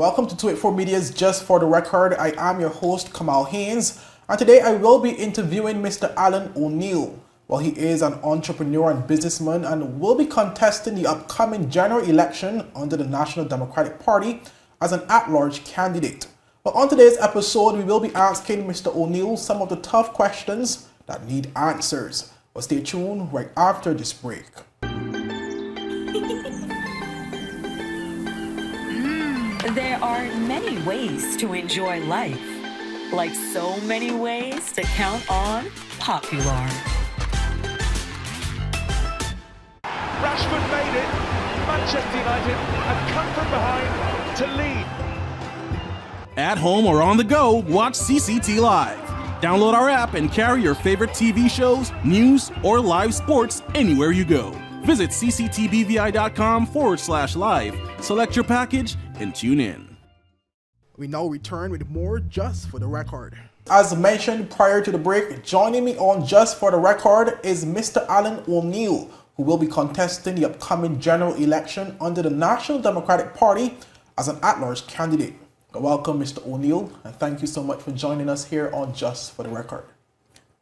Welcome to 284 Media's Just for the Record. I am your host, Kamal Haynes, and today I will be interviewing Mr. Alan O'Neill. Well, he is an entrepreneur and businessman and will be contesting the upcoming general election under the National Democratic Party as an at-large candidate. Well, on today's episode, we will be asking Mr. O'Neill some of the tough questions that need answers. Well, stay tuned right after this break. There are many ways to enjoy life, like so many ways to count on popular. Rashford made it. Manchester United have come from behind to lead. At home or on the go, watch CCT Live. Download our app and carry your favorite TV shows, news, or live sports anywhere you go. Visit cctbvi.com/live, select your package, and tune in. We now return with more Just for the Record. As mentioned prior to the break, joining me on Just for the Record is Mr. Alan O'Neill, who will be contesting the upcoming general election under the National Democratic Party as an at-large candidate. Welcome, Mr. O'Neill, and thank you so much for joining us here on Just for the Record.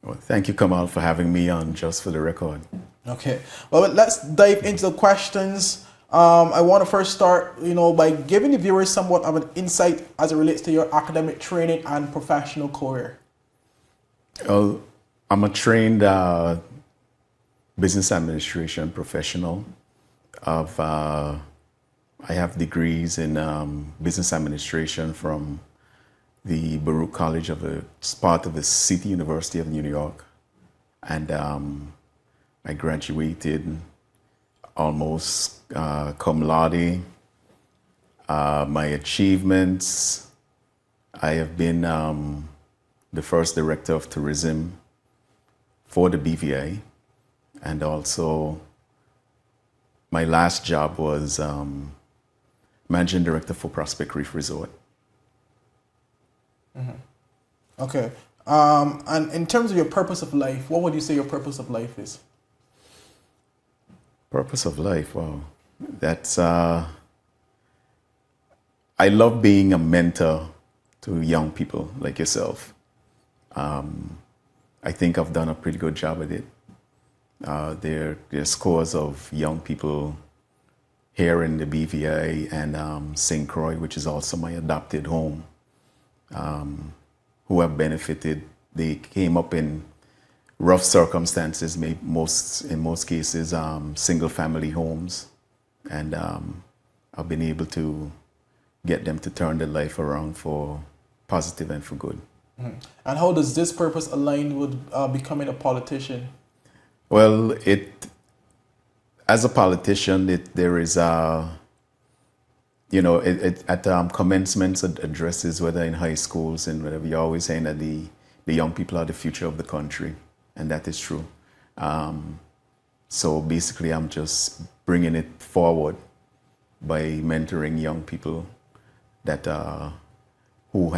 Well, thank you, Kamal, for having me on Just for the Record. Okay, well, let's dive into the questions. I want to first start, by giving the viewers somewhat of an insight as it relates to your academic training and professional career. Well, I'm a trained business administration professional. I have degrees in business administration from the Baruch College it's part of the City University of New York. And I graduated almost cum laude. My achievements, I have been the first director of tourism for the BVI. And also my last job was managing director for Prospect Reef Resort. Mm-hmm. Okay. And in terms of your purpose of life, what would you say your purpose of life is? Purpose of life, wow. That's, I love being a mentor to young people like yourself. I think I've done a pretty good job at it. There's scores of young people here in the BVI and St. Croix, which is also my adopted home, who have benefited. They came up in rough circumstances, in most cases, single family homes. And I've been able to get them to turn their life around for positive and for good. Mm-hmm. And how does this purpose align with becoming a politician? Well, as a politician, there is at commencement addresses, whether in high schools and whatever, you're always saying that the young people are the future of the country, and that is true. So basically, I'm just bringing it forward by mentoring young people that who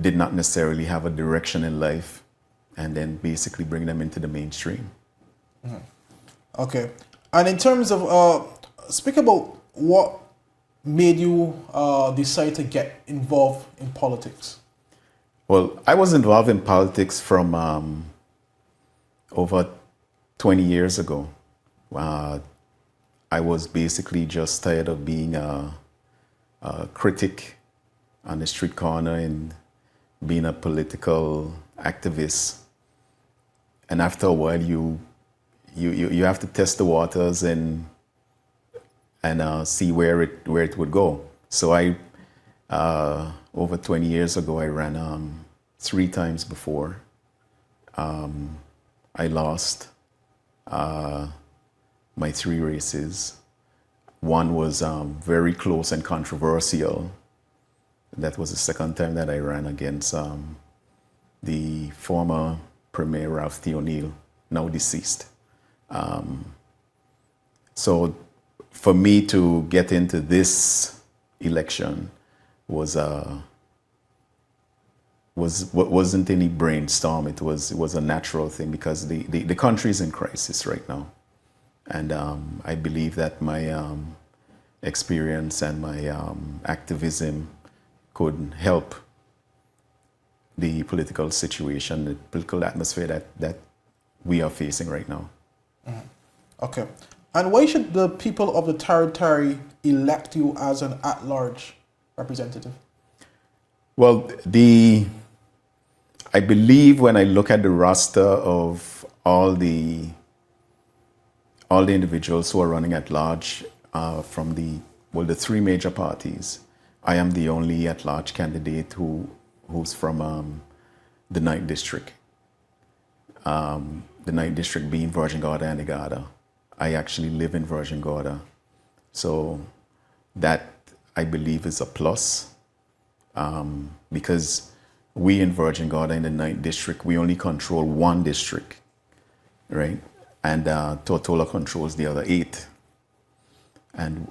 did not necessarily have a direction in life, and then basically bring them into the mainstream. Mm-hmm. Okay. And in terms of, speak about what made you decide to get involved in politics. Well, I was involved in politics from over 20 years ago. I was basically just tired of being a critic on the street corner and being a political activist. And after a while, you have to test the waters and see where it would go. So I over 20 years ago, I ran 3 times before. I lost my 3 races. One was very close and controversial. That was the second time that I ran against the former Premier Ralph T. O'Neill, now deceased. So for me to get into this election wasn't any brainstorm. It was a natural thing because the country is in crisis right now, and I believe that experience and my activism could help the political situation, the political atmosphere that we are facing right now. Okay. And why should the people of the territory elect you as an at-large representative? Well, I believe when I look at the roster of all the individuals who are running at large from the three major parties, I am the only at-large candidate who's from the 9th District. The 9th District being Virgin Gorda and Negada. I actually live in Virgin Gorda. So that, I believe, is a plus because we in Virgin Gorda in the 9th District, we only control one district, right? And Tortola controls the other 8. And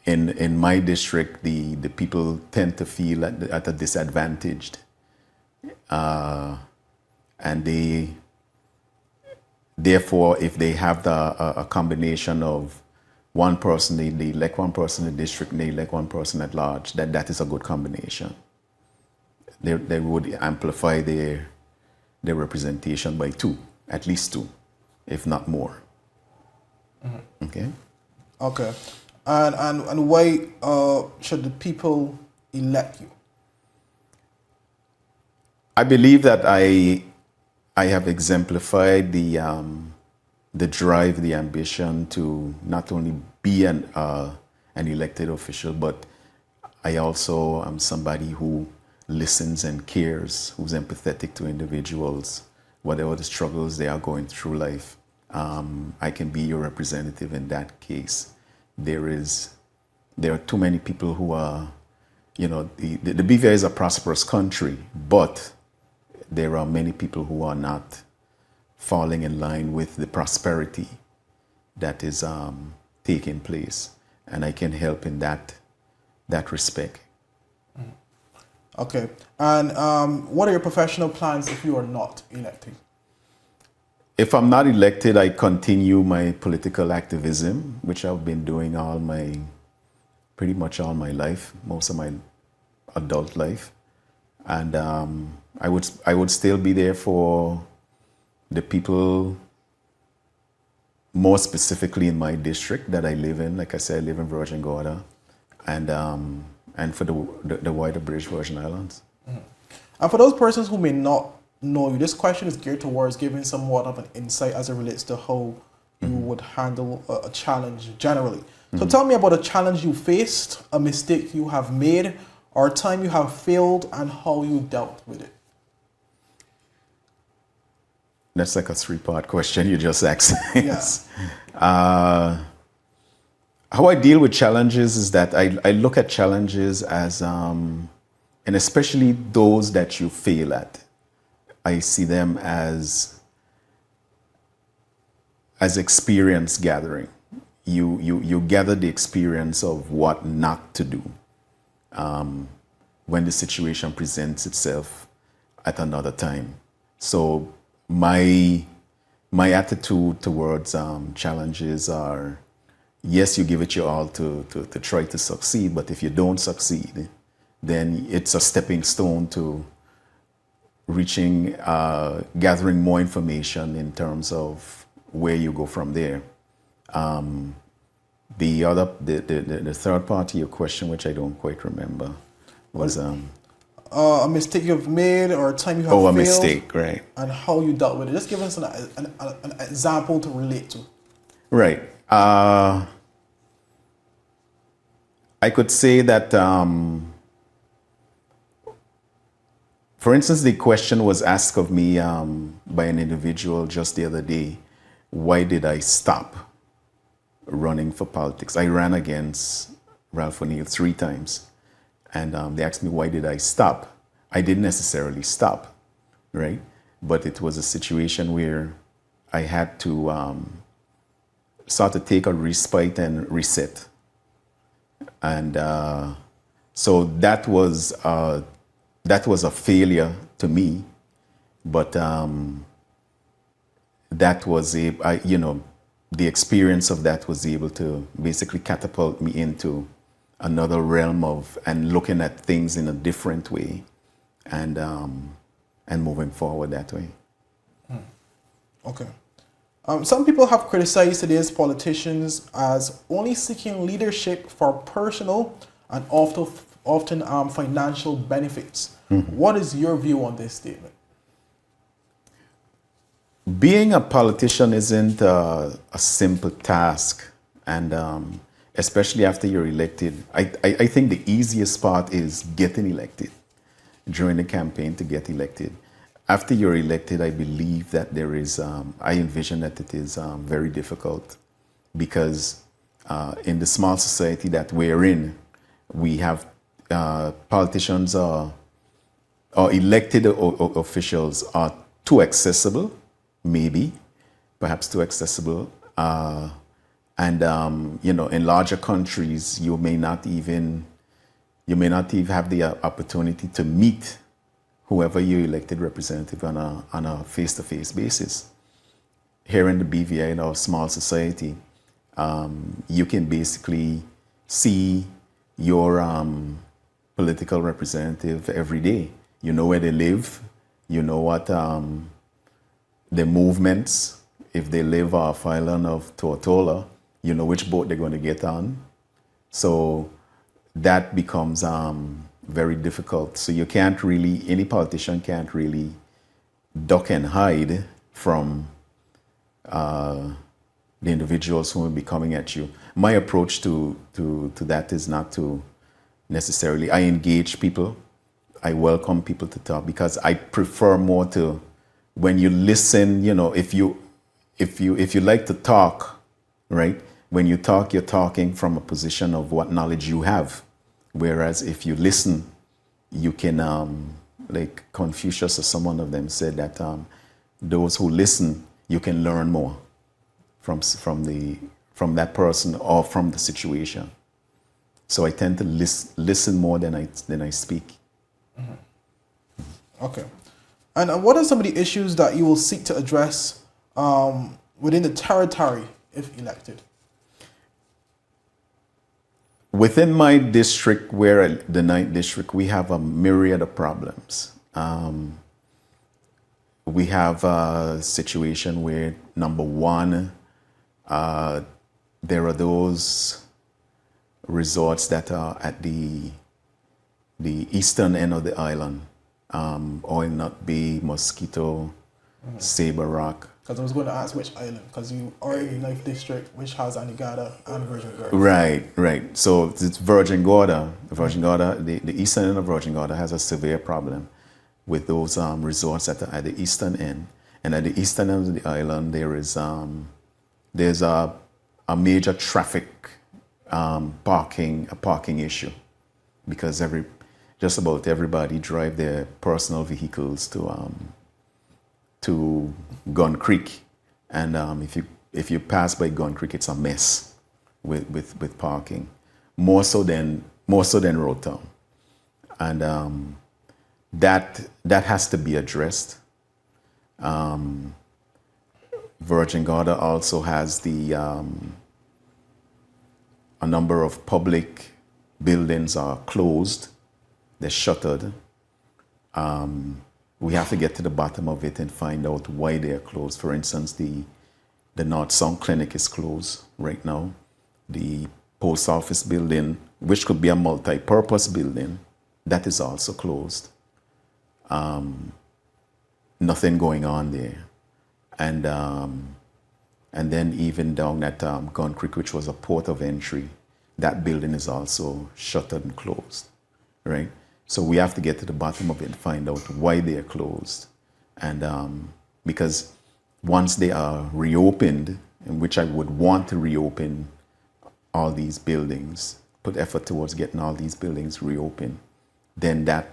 in my district, the people tend to feel at a disadvantaged. And therefore, if they have a combination of one person, they elect one person in the district and they elect one person at large, that is a good combination. They would amplify their representation by 2, at least 2, if not more. Okay? Okay. And why should the people elect you? I believe that I have exemplified the drive, the ambition to not only be an elected official, but I also am somebody who listens and cares, who's empathetic to individuals, whatever the struggles they are going through life. I can be your representative in that case. There are too many people who are, the BVI is a prosperous country, but there are many people who are not falling in line with the prosperity that is taking place. And I can help in that respect. Okay. And what are your professional plans if you are not elected? If I'm not elected, I continue my political activism, which I've been doing pretty much all my life, most of my adult life. And I would still be there for the people, more specifically in my district that I live in. Like I said, I live in Virgin Gorda, and for the wider British Virgin Islands. And for those persons who may not know you, this question is geared towards giving somewhat of an insight as it relates to how you would handle a challenge generally. So tell me about a challenge you faced, a mistake you have made, or a time you have failed, and how you dealt with it. That's like a 3-part question you just asked. Yes. How I deal with challenges is that I look at challenges as, and especially those that you fail at, I see them as experience gathering. You gather the experience of what not to do when the situation presents itself at another time. So my attitude towards challenges are, yes, you give it your all to try to succeed, but if you don't succeed, then it's a stepping stone to reaching, gathering more information in terms of where you go from there. The third part of your question, which I don't quite remember, was A mistake you've made or a time you have failed. a mistake, right? And how you dealt with it. Just give us an example to relate to. Right. I could say that, for instance, the question was asked of me by an individual just the other day. Why did I stop running for politics? I ran against Ralph O'Neill 3 times. And they asked me, why did I stop? I didn't necessarily stop, right? But it was a situation where I had to start to take a respite and reset. And so that was a failure to me, but that was the experience of that was able to basically catapult me into another realm of and looking at things in a different way, and moving forward that way. Okay. Some people have criticized today's politicians as only seeking leadership for personal and often financial benefits. What is your view on this statement? Being a politician isn't a simple task, and especially after you're elected. I think the easiest part is getting elected, during the campaign to get elected. After you're elected, I believe that there is, I envision that it is very difficult, because in the small society that we're in, we have politicians or elected officials are too accessible, maybe, perhaps too accessible. You know, in larger countries, you may not even have the opportunity to meet whoever you elected representative on a face-to-face basis. Here in the BVI, in our small society, you can basically see your political representative every day. You know where they live, you know what their movements. If they live off island of Tortola, you know which boat they're going to get on. So that becomes very difficult. So you can't really, any politician can't really duck and hide from the individuals who will be coming at you. My approach to that is not to necessarily, I engage people, I welcome people to talk, because I prefer more to, when you listen, you know, if you like to talk, right? When you talk, you're talking from a position of what knowledge you have. Whereas if you listen, you can, like Confucius or someone of them said that those who listen, you can learn more from that person or from the situation. So I tend to listen more than I speak. Okay. And what are some of the issues that you will seek to address within the territory if elected? Within my district, the 9th district, we have a myriad of problems. We have a situation where, number one, there are those resorts that are at the eastern end of the island, Oil Nut Bay, Mosquito, Sabre Rock. Because I was going to ask which island, because you are in the 9th district, which has Anegada and Virgin Gorda. Right. So it's Virgin Gorda. The eastern end of Virgin Gorda has a severe problem with those resorts at the eastern end. And at the eastern end of the island, there's a major traffic parking issue, because just about everybody drive their personal vehicles to Gun Creek, and if you pass by Gun Creek, it's a mess with parking, more so than Road Town, and that has to be addressed. Virgin Gorda also has a number of public buildings are closed, they're shuttered. We have to get to the bottom of it and find out why they are closed. For instance, the North Sound Clinic is closed right now. The post office building, which could be a multi-purpose building, that is also closed. Nothing going on there. And then even down at Gun Creek, which was a port of entry, that building is also shuttered and closed, right? So we have to get to the bottom of it and find out why they are closed. And because once they are reopened, in which I would want to reopen all these buildings, put effort towards getting all these buildings reopened, then that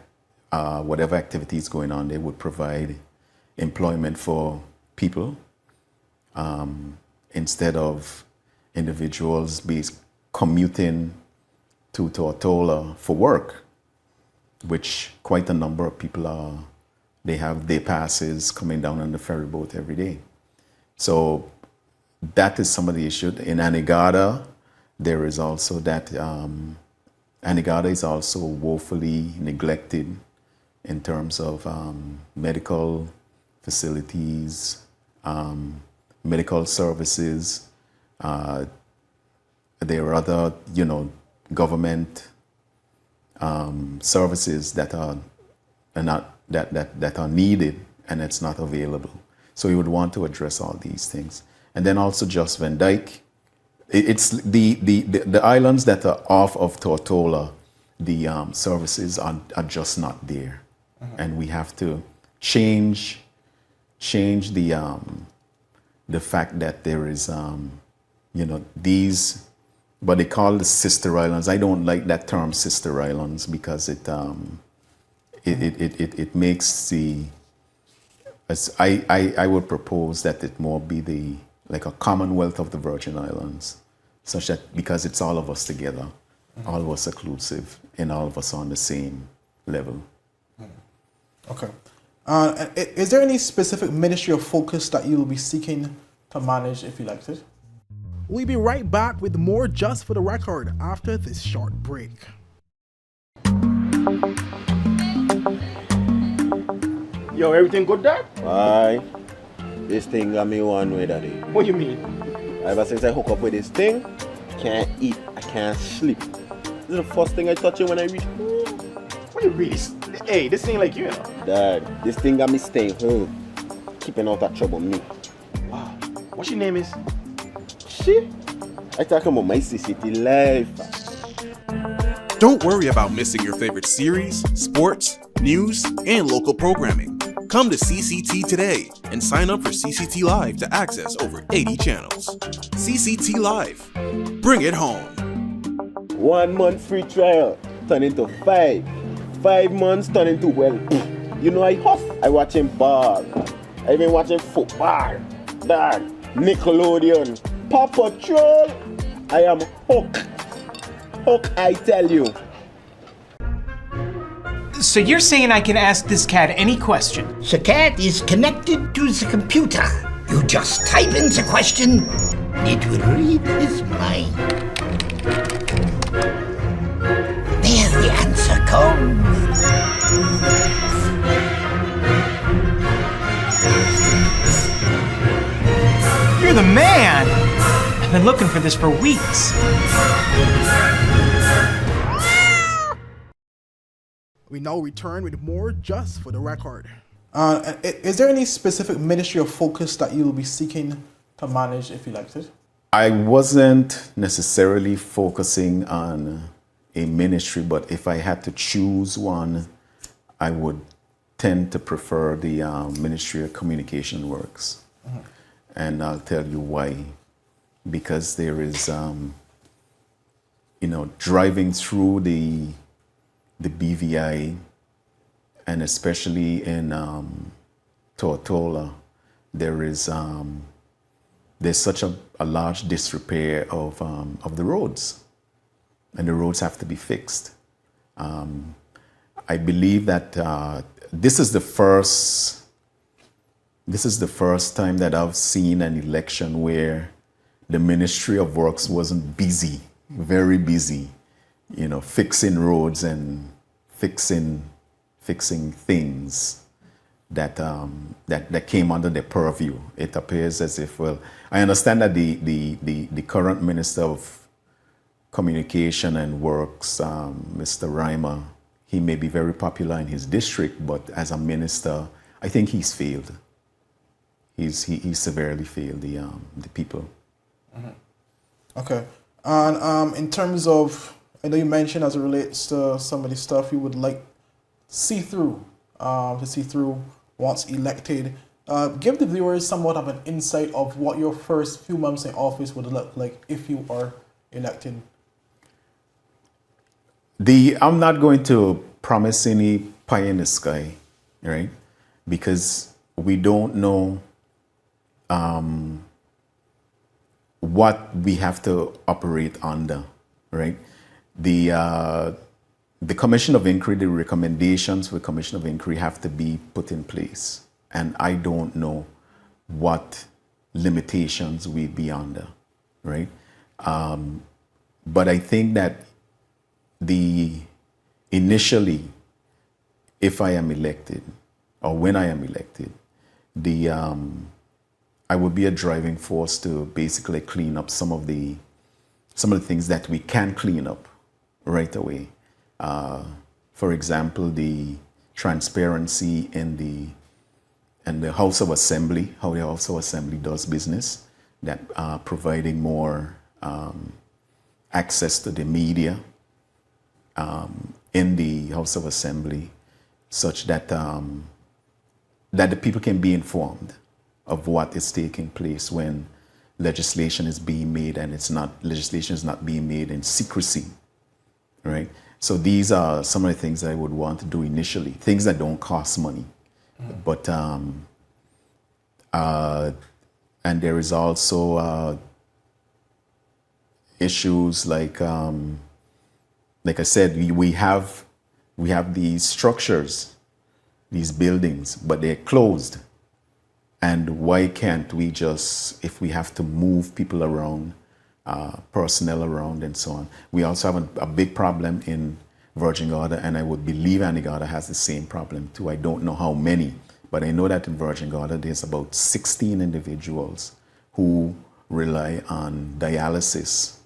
whatever activity is going on, they would provide employment for people instead of individuals commuting to Tortola for work, which quite a number of people they have day passes coming down on the ferry boat every day. So that is some of the issue. In Anegada, there is also that Anegada is also woefully neglected in terms of medical facilities, medical services. There are other, government services that are not that are needed, and it's not available. So we would want to address all these things. And then also just Van Dyke. It's the islands that are off of Tortola, the services are just not there. And we have to change the fact that there is, these, but they call the sister islands. I don't like that term sister islands because it makes the, I would propose that it more be like a commonwealth of the Virgin Islands, such that because it's all of us together, all of us inclusive, and all of us on the same level. Okay. Is there any specific ministry or focus that you will be seeking to manage if elected? We'll be right back with more Just for the Record after this short break. Yo, everything good, Dad? Why? This thing got me one way, Daddy. What you mean? Ever since I hook up with this thing, can't eat, I can't sleep. This is the first thing I touch it when I reach home. What you really? Hey, this thing like you know. Dad, this thing got me staying home, keeping out of trouble me. Wow. What your name is? Shit. I talking about my CCT life. Don't worry about missing your favorite series, sports, news, and local programming. Come to CCT today and sign up for CCT Live to access over 80 channels. CCT Live. Bring it home. 1 month free trial turn into 5. 5 months turn into, well, you know I huff. I watching ball. I been watching football. Dad, Nickelodeon, Paw Patrol. I am hooked. Hook, I tell you. So you're saying I can ask this cat any question? The cat is connected to the computer. You just type in the question, it will read his mind. There the answer comes. You're the man! I've been looking for this for weeks. We now return with more Just for the Record. Is there any specific ministry or focus that you will be seeking to manage if elected? I wasn't necessarily focusing on a ministry, but if I had to choose one, I would tend to prefer the Ministry of Communication Works. And I'll tell you why. Because there is, driving through the BVI, and especially in Tortola, there's such a large disrepair of the roads, and the roads have to be fixed. I believe that this is the first time that I've seen an election where the Ministry of Works wasn't busy, very busy, fixing roads and fixing things that came under their purview. It appears as if, well, I understand that the current Minister of Communication and Works, Mr. Reimer, he may be very popular in his district, but as a minister, I think he's failed. He's severely failed the people. Okay. And in terms of, I know you mentioned as it relates to some of the stuff you would like to see through once elected. Give the viewers somewhat of an insight of what your first few months in office would look like if you are elected. I'm not going to promise any pie in the sky, right? Because we don't know what we have to operate under, right? The Commission of Inquiry, the recommendations for the Commission of Inquiry have to be put in place. And I don't know what limitations we'd be under, right? But I think that initially, if I am elected, or when I am elected, I would be a driving force to basically clean up some of the things that we can clean up right away. For example, the transparency in the House of Assembly, how the House of Assembly does business, that providing more access to the media in the House of Assembly, such that that the people can be informed of what is taking place when legislation is being made, and legislation is not being made in secrecy, right? So these are some of the things I would want to do initially, things that don't cost money. But and there is also issues like I said, we have these structures, these buildings, but they're closed. And why can't we just, if we have to move people around, personnel around and so on. We also have a big problem in Virgin Gorda, and I would believe Antigua has the same problem too. I don't know how many, but I know that in Virgin Gorda there's about 16 individuals who rely on dialysis,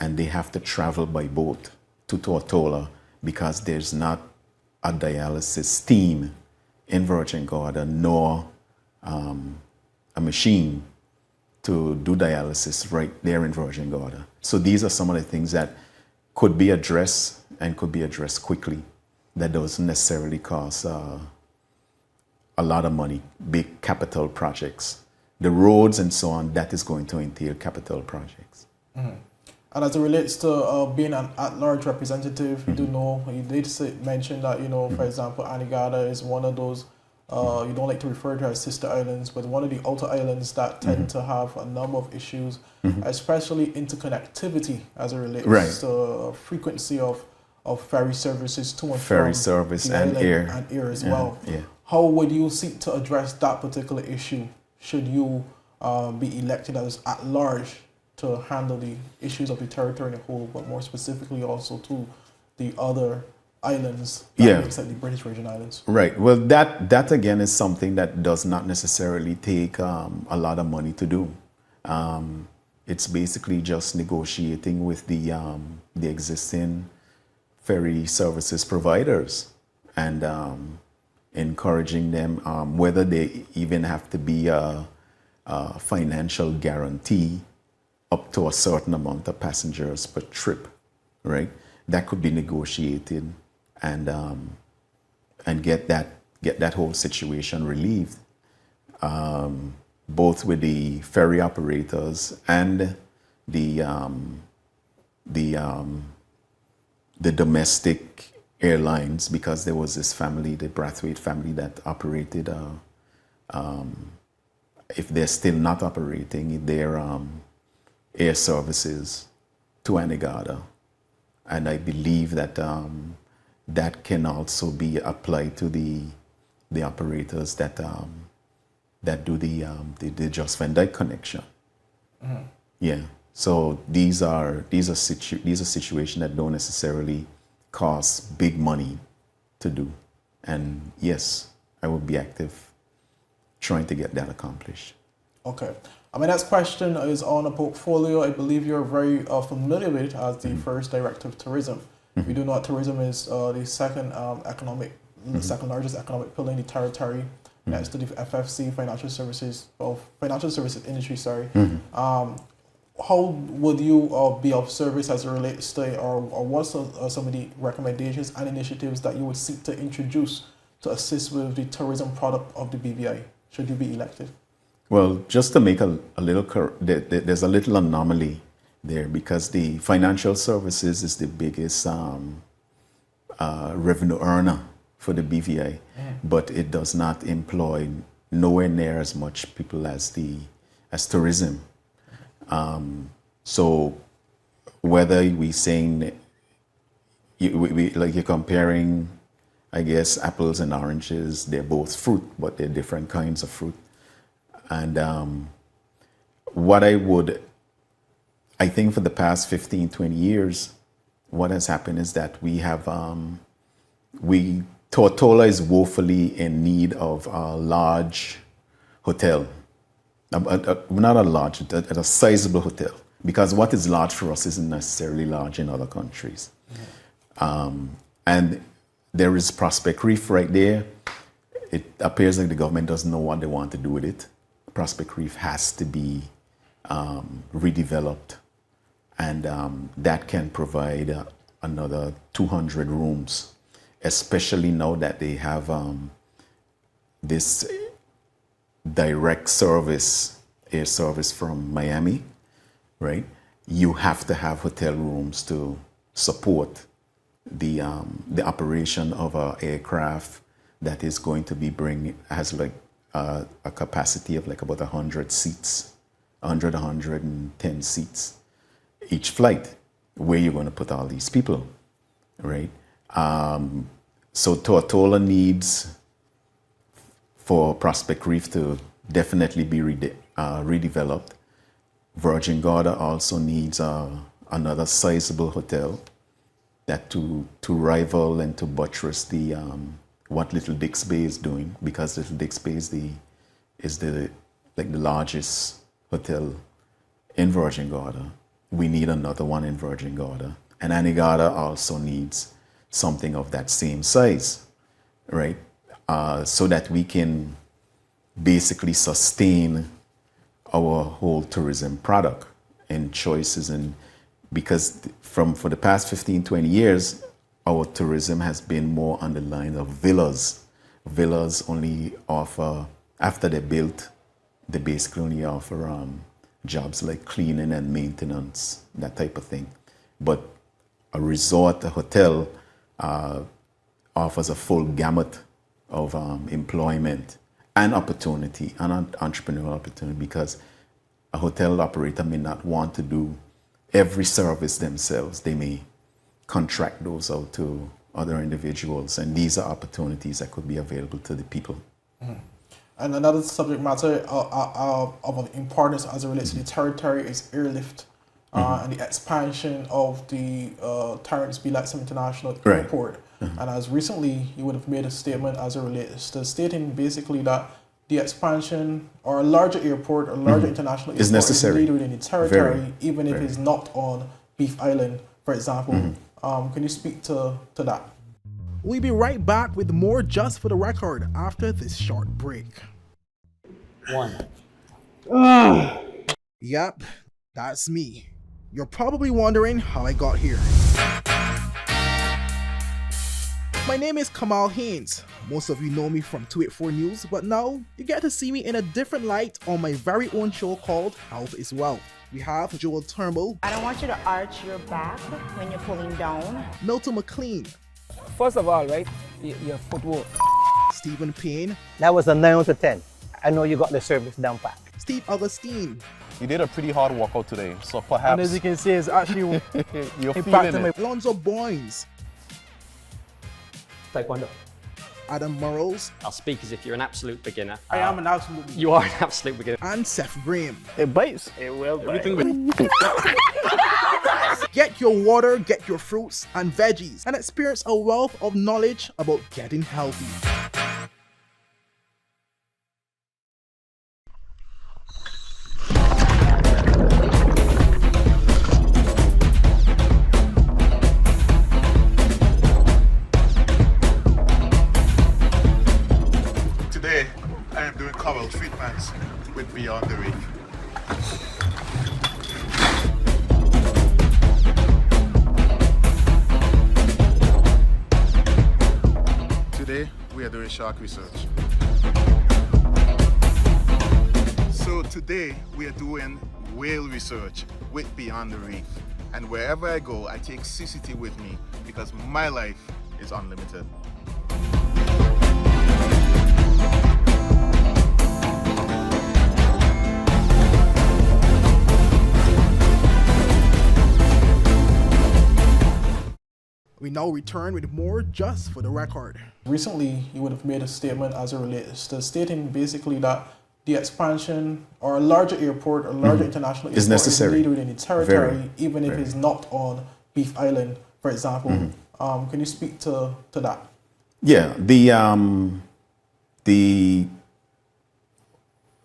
and they have to travel by boat to Tortola because there's not a dialysis team in Virgin Gorda, nor a machine to do dialysis right there in Virgin Gorda. So these are some of the things that could be addressed and could be addressed quickly. That doesn't necessarily cost a lot of money, big capital projects. The roads and so on, that is going to entail capital projects. Mm-hmm. And as it relates to being an at-large representative, you do know, you did mention that, for example, Antigua is one of those, you don't like to refer to as sister islands, but one of the outer islands that tend to have a number of issues, especially interconnectivity as it relates to frequency of ferry services to and ferry from service the and island air. and air as well. Yeah. How would you seek to address that particular issue should you be elected as at-large to handle the issues of the territory in a whole, but more specifically also to the other islands that makes like the British Virgin Islands? Right. Well, that again is something that does not necessarily take a lot of money to do. It's basically just negotiating with the existing ferry services providers and encouraging them, whether they even have to be a financial guarantee up to a certain amount of passengers per trip, right? That could be negotiated and get that whole situation relieved, both with the ferry operators and the domestic airlines, because there was this family, the Brathwaite family, that operated. If they're still not operating, their air services to Antigua, and I believe that that can also be applied to the operators that do the Just Van Dyke connection. Mm-hmm. Yeah. So these are situations that don't necessarily cost big money to do, and yes, I would be active trying to get that accomplished. Okay. My next question is on a portfolio I believe you're very familiar with as the first director of tourism. We do know that tourism is the second second largest economic pillar in the territory, next to the FFC, financial services industry. Sorry. How would you be of service as it relates to, or what's some of the recommendations and initiatives that you would seek to introduce to assist with the tourism product of the BVI, should you be elected? Well, just to make a little, there's a little anomaly there, because the financial services is the biggest revenue earner for the BVI, but it does not employ nowhere near as much people as tourism. So whether we saying you're comparing, I guess, apples and oranges, they're both fruit, but they're different kinds of fruit. And I think for the past 15, 20 years, what has happened is that Tortola is woefully in need of a large hotel. Not a large, a sizable hotel. Because what is large for us isn't necessarily large in other countries. And there is Prospect Reef right there. It appears like the government doesn't know what they want to do with it. Prospect Reef has to be redeveloped. And that can provide another 200 rooms, especially now that they have this direct service, air service from Miami, right? You have to have hotel rooms to support the operation of an aircraft that is going to be has like a capacity of like about 100 seats, 110 seats each flight. Where you're going to put all these people, right? So Tortola needs for Prospect Reef to definitely be redeveloped. Virgin Gorda also needs another sizable hotel that to rival and to buttress the what Little Dix Bay is doing, because Little Dix Bay is the largest hotel in Virgin Gorda. We need another one in Virgin Gorda. And Anegada also needs something of that same size, right? So that we can basically sustain our whole tourism product and choices. And because for the past 15, 20 years, our tourism has been more on the line of villas. Villas only offer, after they're built, they basically only offer jobs like cleaning and maintenance, that type of thing. But a resort, a hotel, offers a full gamut of employment and opportunity, and entrepreneurial opportunity, because a hotel operator may not want to do every service themselves. They may contract those out to other individuals, and these are opportunities that could be available to the people. Mm. And another subject matter of importance as it relates to the territory is airlift and the expansion of the Terrence B. Lightsome International Airport. And as recently, you would have made a statement as it relates to stating basically that the expansion or a larger airport or larger international airport is necessary, needed within the territory, even if it's not on Beef Island, for example. Can you speak to that? We'll be right back with more Just for the Record after this short break. Yep, that's me. You're probably wondering how I got here. My name is Kamal Haynes. Most of you know me from 284 News, but now you get to see me in a different light on my very own show called Health is Wealth. We have Joel Turnbull. I don't want you to arch your back when you're pulling down. Milton McLean. First of all, right, your footwork. Stephen Payne. That was a 9 out of 10. I know you got the service down pat. Steve Augustine. You did a pretty hard workout today, so perhaps... And as you can see, it's actually you're feeling it. Alonzo Boynes. Taekwondo. Adam Murrows. I'll speak as if you're an absolute beginner. I am an absolute beginner. You are an absolute beginner. And Seth Graham. It bites. It will bite. Get your water, get your fruits and veggies, and experience a wealth of knowledge about getting healthy. Today, I am doing cobble treatments with Beyond the Reef. Today, we are doing shark research. So today, we are doing whale research with Beyond the Reef. And wherever I go, I take CCT with me because my life is unlimited. We now return with more Just for the Record. Recently, you would have made a statement as it relates to stating basically that the expansion or a larger airport or larger international Is airport necessary. is needed within the territory, Very, even if very. it's not on Beef Island, for example. Can you speak to that? Yeah, the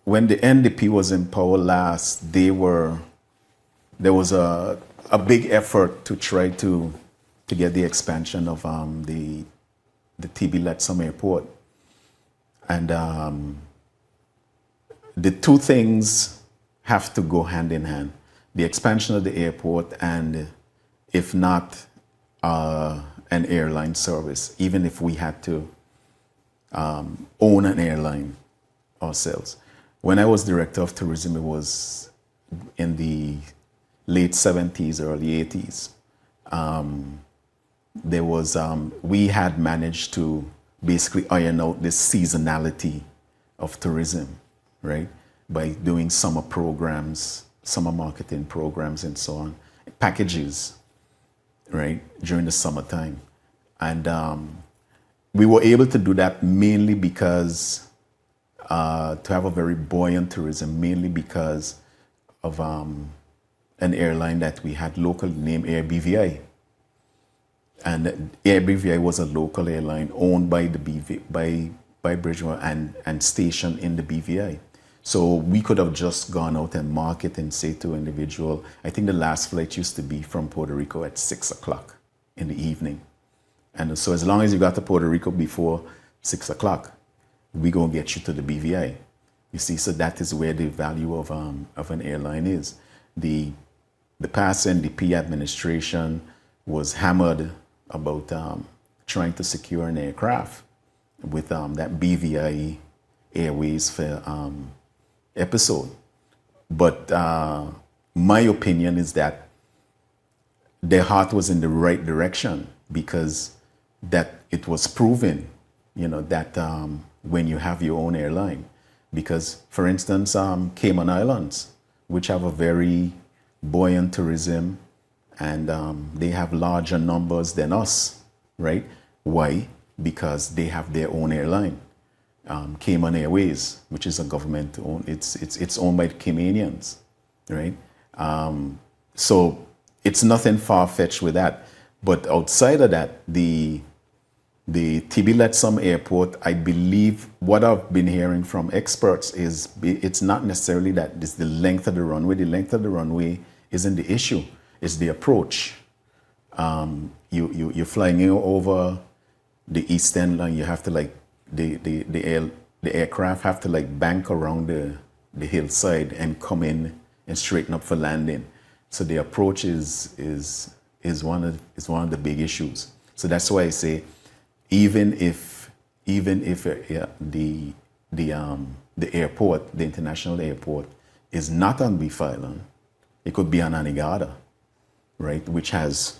when the NDP was in power last, there was a big effort to try to get the expansion of the TB Letsum Airport, and the two things have to go hand in hand: the expansion of the airport, and if not, an airline service, even if we had to own an airline ourselves. When I was director of tourism, it was in the late 70s, early 80s. We had managed to basically iron out this seasonality of tourism, right? By doing summer programs, summer marketing programs and so on, packages, right, during the summertime. And we were able to do that mainly because, to have a very buoyant tourism, mainly because of an airline that we had locally named Air BVI. And Air BVI was a local airline owned by by Bridgewater and stationed in the BVI. So we could have just gone out and market and say to an individual, I think the last flight used to be from Puerto Rico at 6 o'clock in the evening. And so as long as you got to Puerto Rico before 6 o'clock, we gonna get you to the BVI. You see, so that is where the value of an airline is. The past NDP administration was hammered about trying to secure an aircraft with that BVI Airways for episode. But my opinion is that their heart was in the right direction, because that it was proven, that when you have your own airline, because for instance, Cayman Islands, which have a very buoyant tourism, and they have larger numbers than us, right? Why? Because they have their own airline. Cayman Airways, which is a government owned, it's owned by the Caymanians, right? So it's nothing far-fetched with that. But outside of that, the TB Letsum Airport, I believe what I've been hearing from experts is it's not necessarily that it's the length of the runway. The length of the runway isn't the issue. It's the approach. You're flying over the eastern line. You have to the aircraft have to bank around the hillside and come in and straighten up for landing. So the approach is one of the big issues. So that's why I say, even if the airport, the international airport, is not on Beef Island, it could be on Anegada, right, which has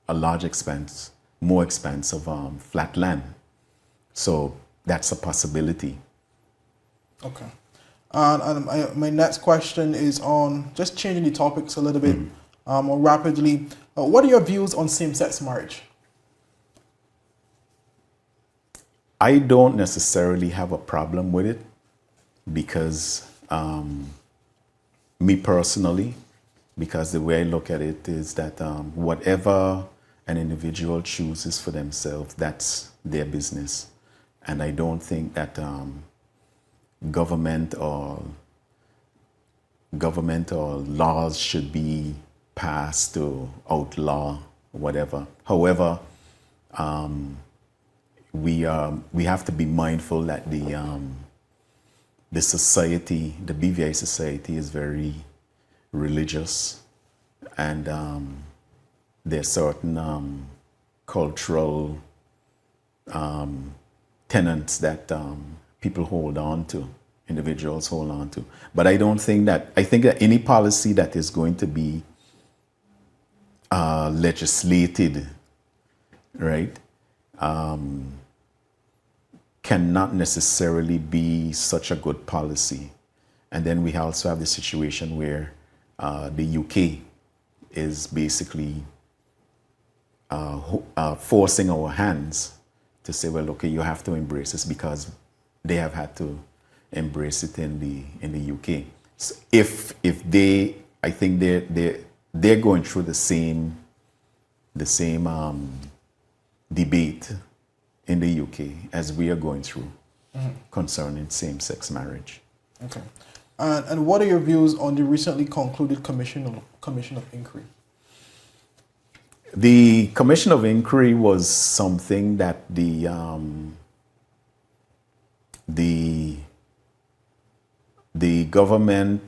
a large expanse, more expanse of flat land. So that's a possibility. Okay. And my next question is on just changing the topics a little bit more rapidly. What are your views on same-sex marriage? I don't necessarily have a problem with it, because me personally, because the way I look at it is that whatever an individual chooses for themselves, that's their business. And I don't think that government or laws should be passed to outlaw whatever. However, we have to be mindful that the society, the BVI society, is very religious, and there are certain cultural tenets that people hold on to, individuals hold on to. But I think that any policy that is going to be legislated, right, cannot necessarily be such a good policy. And then we also have the situation where the UK is basically forcing our hands to say, well, okay, you have to embrace this, because they have had to embrace it in the UK. So if they, I think they're going through the same debate in the UK as we are going through concerning same-sex marriage. Okay. And what are your views on the recently concluded Commission of Inquiry? The Commission of Inquiry was something that the government,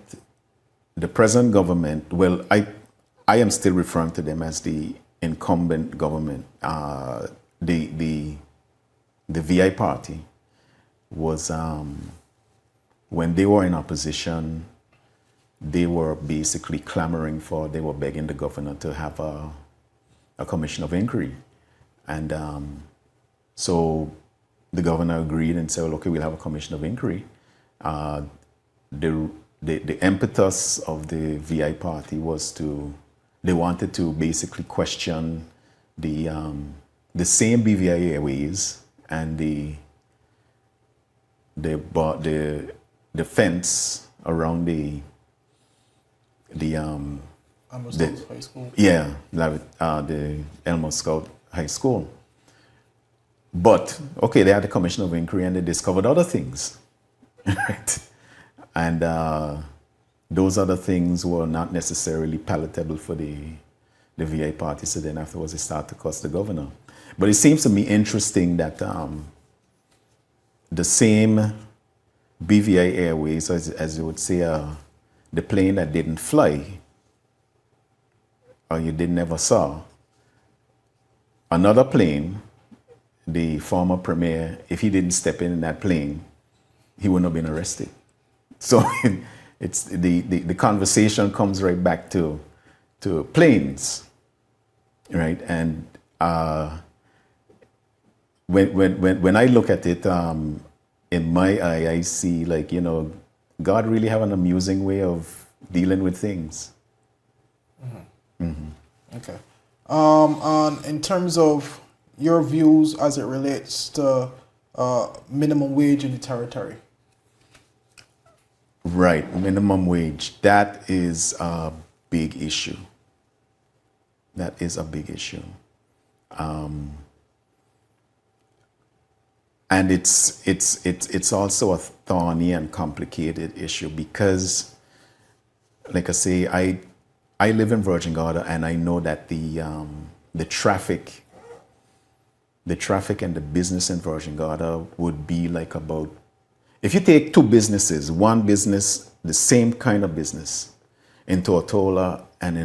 the present government, well, I am still referring to them as the incumbent government. The VI party was, when they were in opposition, they were basically clamoring for, they were begging the governor to have a commission of inquiry. And so the governor agreed and said, well, okay, we'll have a commission of inquiry. The impetus of the VI party was they wanted to basically question the same BVI Airways and the fence around the High School. Yeah, the Elmo Scout High School. But, okay, they had a commission of inquiry and they discovered other things, right? And those other things were not necessarily palatable for the VI party, so then afterwards they started to cuss the governor. But it seems to me interesting that the same BVI Airways, as you would say, the plane that didn't fly, or you never saw, another plane, the former premier, if he didn't step in that plane, he wouldn't have been arrested. So it's the conversation comes right back to planes, right? And when I look at it, in my eye, I see, like, you know, God really have an amusing way of dealing with things. Okay. And in terms of your views as it relates to minimum wage in the territory. Right, minimum wage. That is a big issue. That is a big issue. And it's also a thorny and complicated issue because, like I say, I live in Virgin Gorda and I know that the traffic and the business in Virgin Gorda would be like about, if you take two businesses, one business, the same kind of business in Tortola and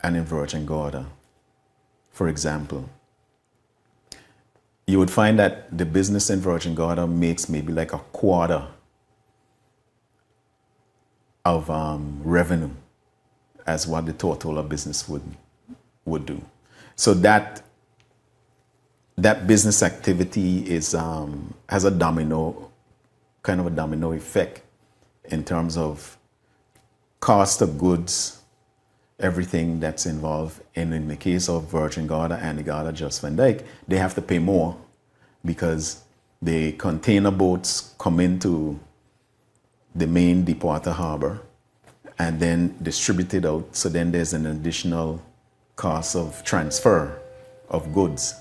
in Virgin Gorda, for example, you would find that the business in Virgin Gorda makes maybe like a quarter of revenue as what the Tortola business would do. So that business activity is has a domino effect in terms of cost of goods, everything that's involved. And in the case of Virgin Gorda and the Gorda Just Van Dyke, they have to pay more because the container boats come into the main deepwater harbor and then distributed out. So then there's an additional cost of transfer of goods.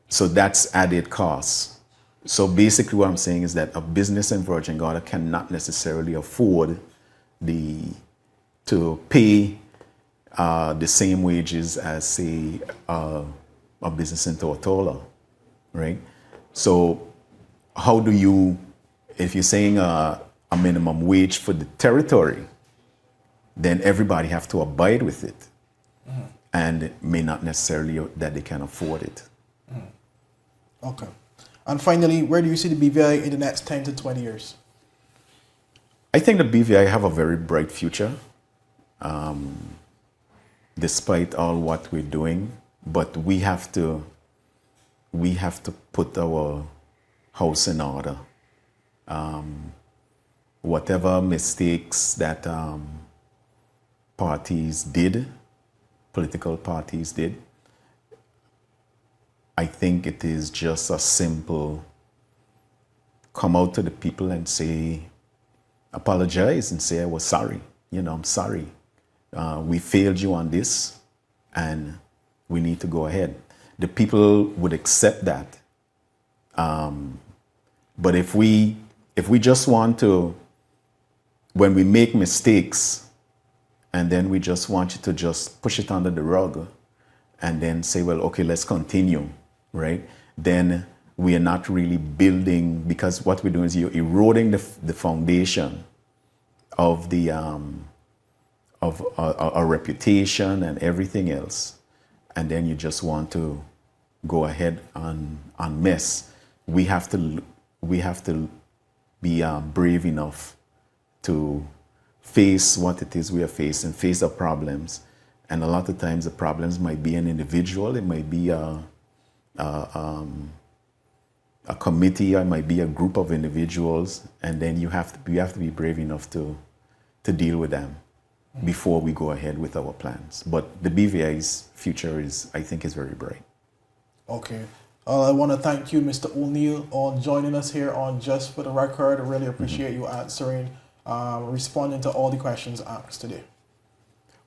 So that's added costs. So basically what I'm saying is that a business in Virgin Gorda cannot necessarily afford to pay the same wages as, say, a business in Tortola, right? So how do you, if you're saying a minimum wage for the territory, then everybody have to abide with it. And it may not necessarily that they can afford it. Okay. And finally, where do you see the BVI in the next 10 to 20 years? I think the BVI have a very bright future, despite all what we're doing. But we have to put our house in order. Whatever mistakes that political parties did, I think it is just a simple come out to the people and say, apologize and say, I was sorry. You know, I'm sorry. We failed you on this and we need to go ahead. The people would accept that. But if we just want to, when we make mistakes, and then we just want you to just push it under the rug and then say, well, okay, let's continue, right? Then we are not really building, because what we're doing is you're eroding the foundation of the of our reputation and everything else, and then you just want to go ahead and mess. We have to be brave enough to face what it is we are facing, face the problems, and a lot of times the problems might be an individual, it might be a committee, or it might be a group of individuals, and then you have to be brave enough to deal with them before we go ahead with our plans. But the BVI's future I think is very bright. Okay. I want to thank you, Mr. O'Neill, on joining us here on Just for the Record. I really appreciate you answering, responding to all the questions asked today.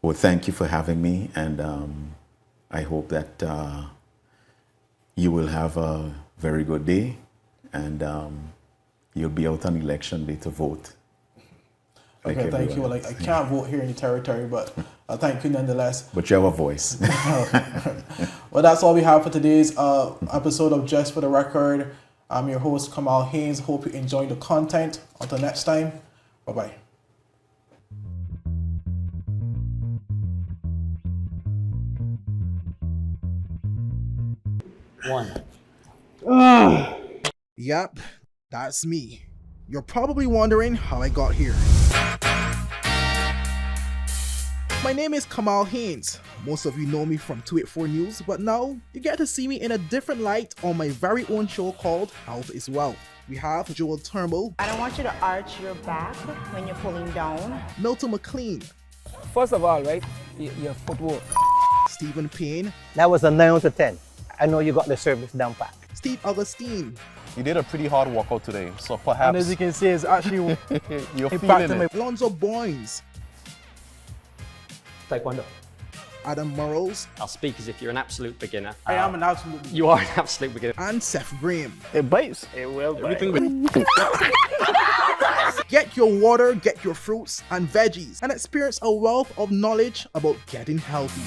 Well, thank you for having me, and I hope that you will have a very good day, and you'll be out on election day to vote. Okay, thank you. Well, I can't vote here in the territory, but thank you nonetheless. But you have a voice. Well, that's all we have for today's episode of Just for the Record. I'm your host, Kamal Haynes. Hope you enjoyed the content. Until next time, bye-bye. Yep, that's me. You're probably wondering how I got here. My name is Kamal Haynes. Most of you know me from 284 News, but now you get to see me in a different light on my very own show called Health is Wealth. We have Joel Turnbull. I don't want you to arch your back when you're pulling down. Milton McLean. First of all, right, your footwork. Stephen Payne. That was a 9 out of 10. I know you got the service down pat. Steve Augustine. You did a pretty hard workout today, so perhaps... And as you can see, it's actually you're feeling it. Alonzo Boynes. Taekwondo. Adam Murrows. I'll speak as if you're an absolute beginner. I am an absolute beginner. You are an absolute beginner. And Seth Graham. It bites. It will bite. Everything Get your water, get your fruits and veggies, and experience a wealth of knowledge about getting healthy.